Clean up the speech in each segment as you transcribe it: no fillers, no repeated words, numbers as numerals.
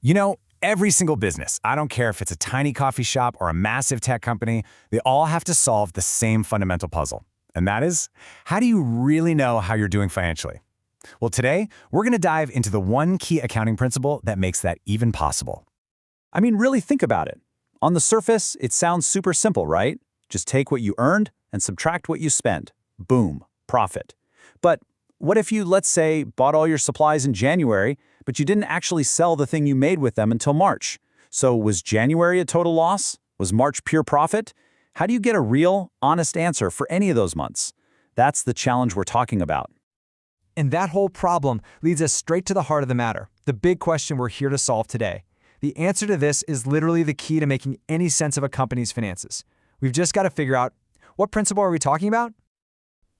You know, every single business, I don't care if it's a tiny coffee shop or a massive tech company, they all have to solve the same fundamental puzzle. And that is, how do you really know how you're doing financially? Well, today, we're going to dive into the one key accounting principle that makes that even possible. I mean, really think about it. On the surface, it sounds super simple, right? Just take what you earned and subtract what you spent. Boom, profit. But what if you, let's say, bought all your supplies in January, but you didn't actually sell the thing you made with them until March? So was January a total loss? Was March pure profit? How do you get a real, honest answer for any of those months? That's the challenge we're talking about. And that whole problem leads us straight to the heart of the matter, the big question we're here to solve today. The answer to this is literally the key to making any sense of a company's finances. We've just got to figure out, what principle are we talking about?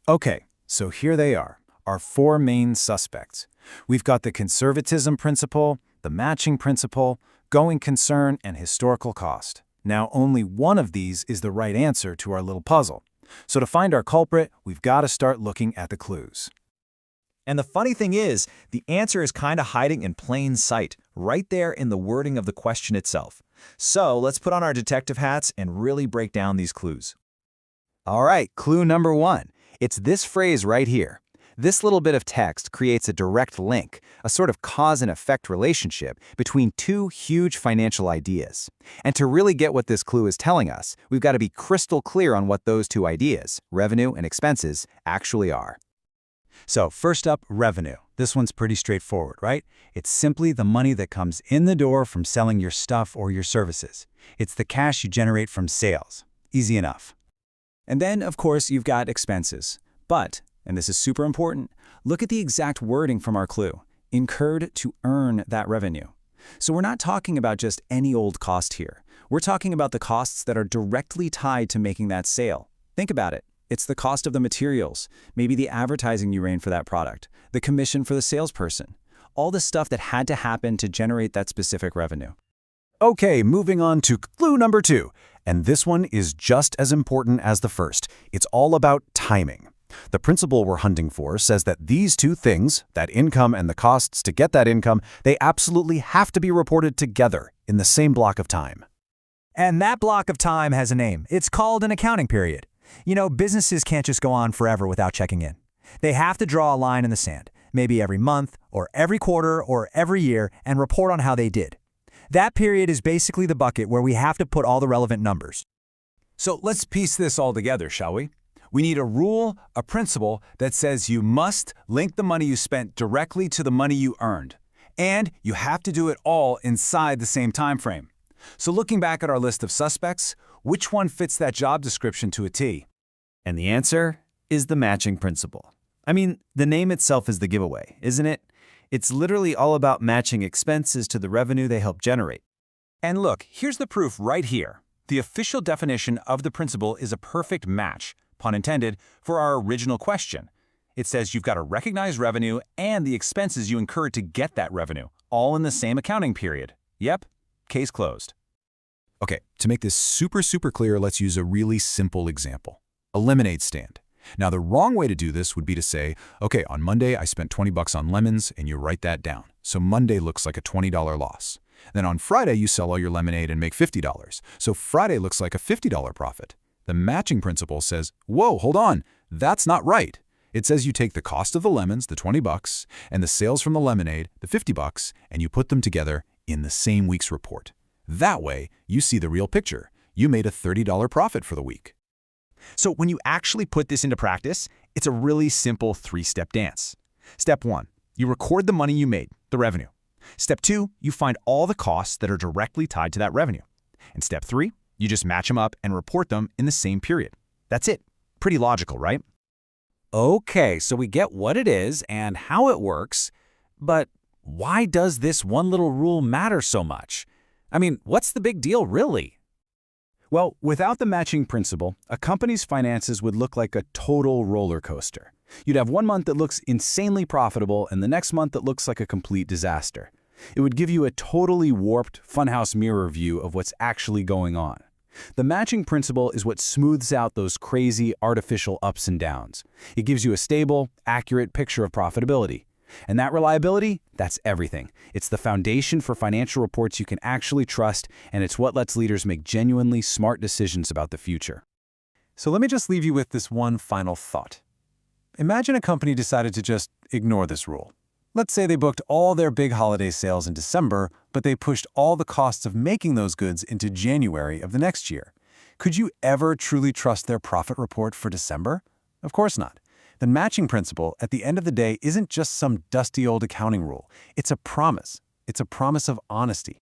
Okay, so here they are, our four main suspects. We've got the conservatism principle, the matching principle, going concern, and historical cost. Now, only one of these is the right answer to our little puzzle. So to find our culprit, we've got to start looking at the clues. And the funny thing is, the answer is kind of hiding in plain sight, right there in the wording of the question itself. So let's put on our detective hats and really break down these clues. All right, clue number one. It's this phrase right here. This little bit of text creates a direct link, a sort of cause and effect relationship between two huge financial ideas. And to really get what this clue is telling us, we've got to be crystal clear on what those two ideas, revenue and expenses, actually are. So first up, revenue. This one's pretty straightforward, right? It's simply the money that comes in the door from selling your stuff or your services. It's the cash you generate from sales. Easy enough. And then, of course, you've got expenses. But, and this is super important, look at the exact wording from our clue. Incurred to earn that revenue. So we're not talking about just any old cost here. We're talking about the costs that are directly tied to making that sale. Think about it. It's the cost of the materials, maybe the advertising you ran for that product, the commission for the salesperson, all the stuff that had to happen to generate that specific revenue. Okay, moving on to clue number two. And this one is just as important as the first. It's all about timing. The principle we're hunting for says that these two things, that income and the costs to get that income, they absolutely have to be reported together in the same block of time. And that block of time has a name. It's called an accounting period. You know, businesses can't just go on forever without checking in. They have to draw a line in the sand, maybe every month or every quarter or every year, and report on how they did. That period is basically the bucket where we have to put all the relevant numbers. So let's piece this all together, shall we? We need a rule, a principle that says you must link the money you spent directly to the money you earned. And you have to do it all inside the same time frame. So looking back at our list of suspects, which one fits that job description to a T? And the answer is the matching principle. I mean, the name itself is the giveaway, isn't it? It's literally all about matching expenses to the revenue they help generate. And look, here's the proof right here. The official definition of the principle is a perfect match, pun intended, for our original question. It says you've got to recognize revenue and the expenses you incurred to get that revenue, all in the same accounting period. Yep, case closed. Okay, to make this super clear, let's use a really simple example. A lemonade stand. Now, the wrong way to do this would be to say, okay, on Monday, I spent 20 bucks on lemons, and you write that down. So Monday looks like a $20 loss. Then on Friday, you sell all your lemonade and make $50. So Friday looks like a $50 profit. The matching principle says, whoa, hold on, that's not right. It says you take the cost of the lemons, the 20 bucks, and the sales from the lemonade, the 50 bucks, and you put them together in the same week's report. That way, you see the real picture. You made a $30 profit for the week. So when you actually put this into practice, it's a really simple three-step dance. Step one, you record the money you made, the revenue. Step two, you find all the costs that are directly tied to that revenue. And step three, you just match them up and report them in the same period. That's it. Pretty logical, right? Okay, so we get what it is and how it works, but why does this one little rule matter so much? I mean, what's the big deal, really? Well, without the matching principle, a company's finances would look like a total roller coaster. You'd have one month that looks insanely profitable and the next month that looks like a complete disaster. It would give you a totally warped funhouse mirror view of what's actually going on. The matching principle is what smooths out those crazy, artificial ups and downs. It gives you a stable, accurate picture of profitability. And that reliability, that's everything. It's the foundation for financial reports you can actually trust, and it's what lets leaders make genuinely smart decisions about the future. So let me just leave you with this one final thought. Imagine a company decided to just ignore this rule. Let's say they booked all their big holiday sales in December, but they pushed all the costs of making those goods into January of the next year. Could you ever truly trust their profit report for December? Of course not. The matching principle, at the end of the day, isn't just some dusty old accounting rule. It's a promise. It's a promise of honesty.